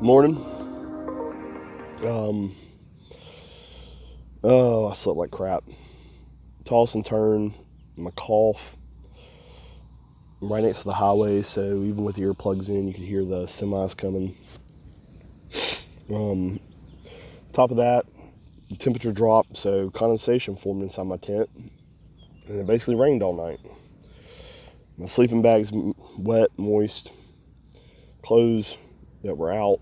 Morning. I slept like crap. Toss and turn, my cough. I'm right next to the highway, so even with the earplugs in, you could hear the semis coming. Top of that, the temperature dropped, so condensation formed inside my tent, and it basically rained all night. My sleeping bag's wet, moist. Clothes that were out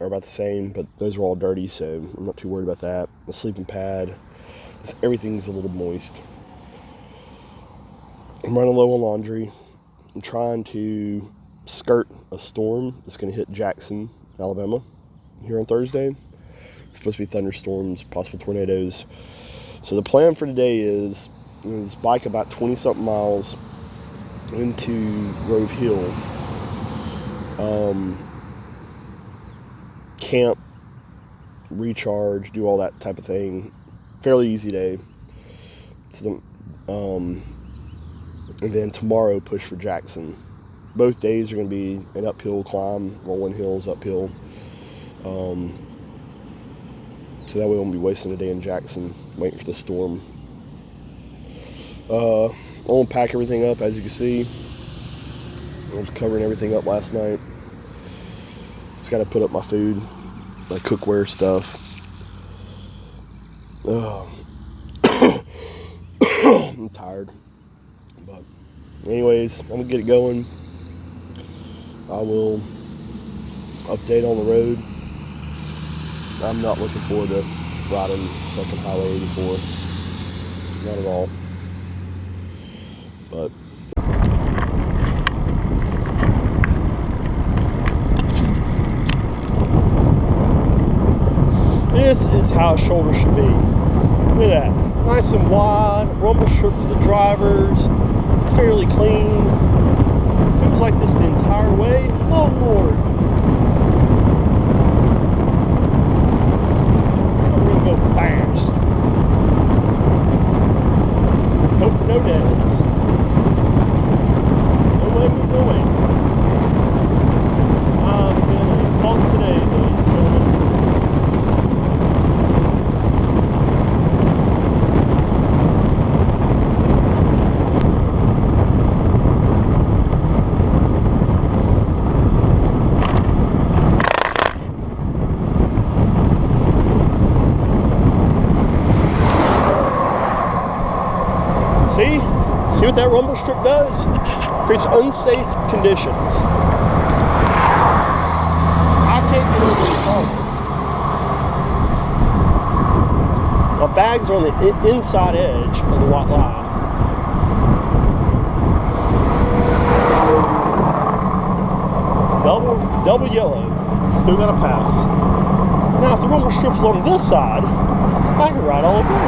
are about the same, but those are all dirty, so I'm not too worried about that. The sleeping pad, everything's a little moist. I'm running low on laundry. I'm trying to skirt a storm that's going to hit Jackson, Alabama here on Thursday. It's supposed to be thunderstorms, possible tornadoes. So the plan for today is bike about 20-something miles into Grove Hill. Camp, recharge, do all that type of thing. Fairly easy day. So and then tomorrow push for Jackson. Both days are going to be an uphill climb, rolling hills uphill. So that way I won't be wasting a day in Jackson waiting for the storm. I'm going to pack everything up, as you can see. I was covering everything up last night. Just got to put up my food, my cookware stuff. I'm tired. But anyways, I'm going to get it going. I will update on the road. I'm not looking forward to riding fucking Highway 84. Not at all. But this is how a shoulder should be. Look at that. Nice and wide, rumble strip for the drivers, fairly clean. If it was like this the entire way, oh Lord. I'm gonna go fast. Hope for no deaths. No wings, no wings. I'm in a funk today, ladies and gentlemen. See what that rumble strip does? Creates unsafe conditions. I can't get over this problem. My bags are on the inside edge of the white line. Double yellow. Still got to pass. Now if the rumble strip is on this side, I can ride all over it.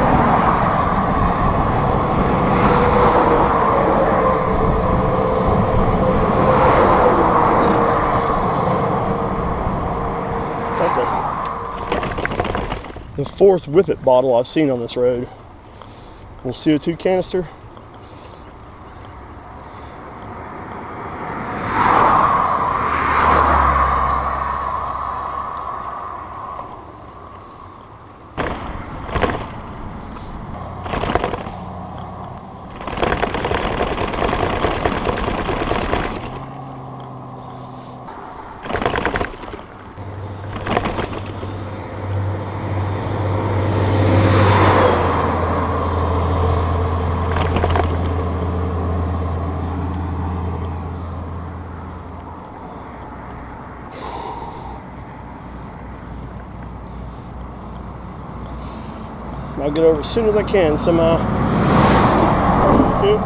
The fourth Whippet bottle I've seen on this road. Little CO2 canister. I'll get over as soon as I can somehow. Okay.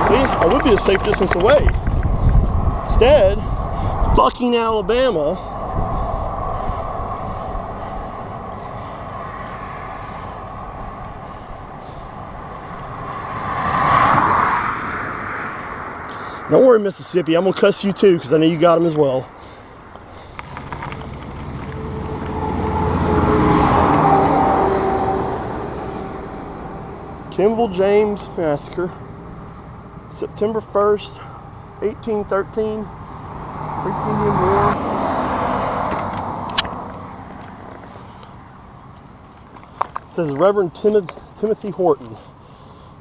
See, I would be a safe distance away. Instead, fucking Alabama. Don't worry, Mississippi, I'm gonna cuss you too, because I know you got them as well. Kimball James Massacre, September 1st, 1813, Creek-Indian War. It says Reverend Timothy Horton,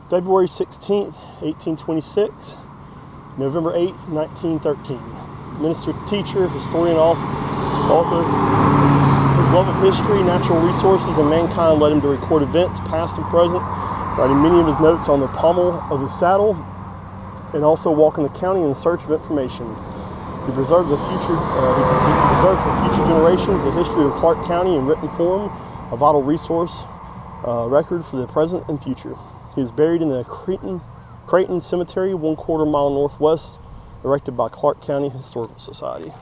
February 16th, 1826, November 8th, 1913. Minister, teacher, historian, author. His love of history, natural resources, and mankind led him to record events, past and present, writing many of his notes on the pommel of his saddle, and also walking the county in search of information. He preserved the future. He preserved for future generations the history of Clark County in written form, a vital resource record for the present and future. He is buried in the Creighton Cemetery, 1/4 mile northwest, erected by Clark County Historical Society.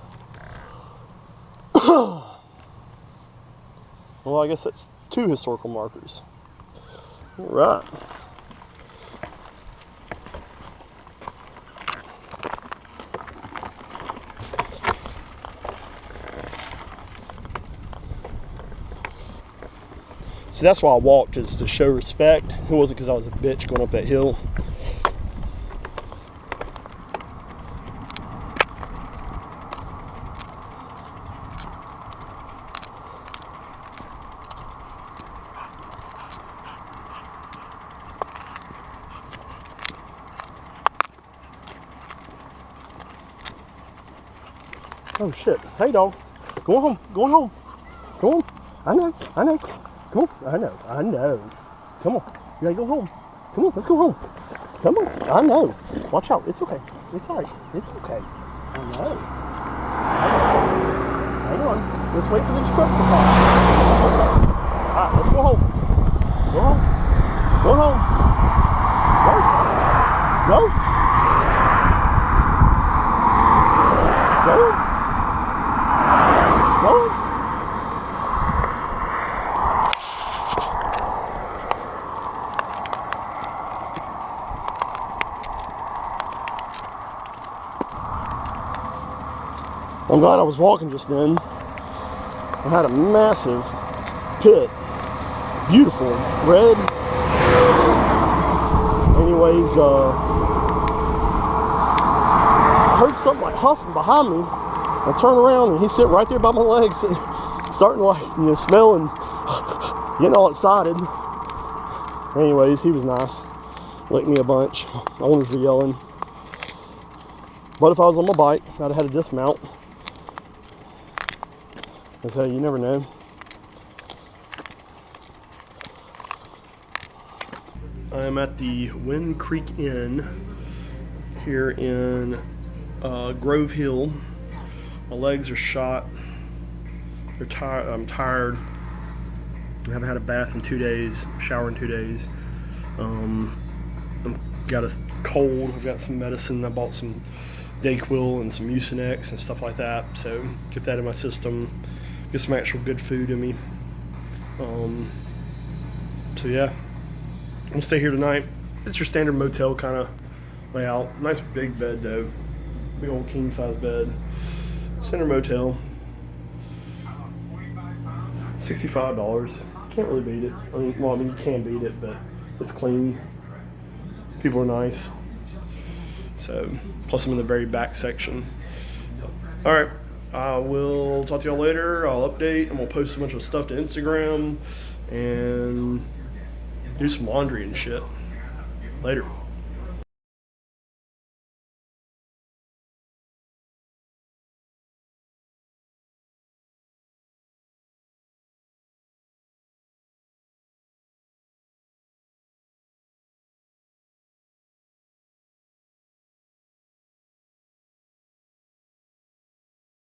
Well, I guess that's 2 historical markers. All right. So that's why I walked, is to show respect. It wasn't because I was a bitch going up that hill. Oh shit. Hey dog. Going home. Going home. Go on. I know. I know. Come on. I know. I know. Come on. You gotta go home. Come on. Let's go home. Come on. I know. Watch out. It's okay. It's alright. It's okay. I know. Hang on. Let's wait for the truck to pass. Alright, let's go home. Go home. Go home. Go. Go. Go. Go. I'm glad I was walking just then. I had a massive pit. Beautiful. Red. Anyways, I heard something like huffing behind me. I turn around and he's sitting right there by my legs, starting to, like, you know, smell and getting all excited. Anyways, he was nice. Licked me a bunch. Owners were yelling. But if I was on my bike, I'd have had a dismount. And so you never know. I'm at the Wind Creek Inn here in Grove Hill. My legs are shot. They're tired. I'm tired. I haven't had a bath in 2 days, shower in 2 days. I've got a cold. I've got some medicine. I bought some Dayquil and some Mucinex and stuff like that. So get that in my system. Get some actual good food in me. So yeah, I'm gonna stay here tonight. It's your standard motel kind of layout. Nice big bed though. Big old king size bed. Center motel. $65. Can't really beat it. I mean, you can beat it, but it's clean. People are nice. So, plus I'm in the very back section. All right, I will talk to y'all later. I'll update. I'm gonna post a bunch of stuff to Instagram and do some laundry and shit. Later.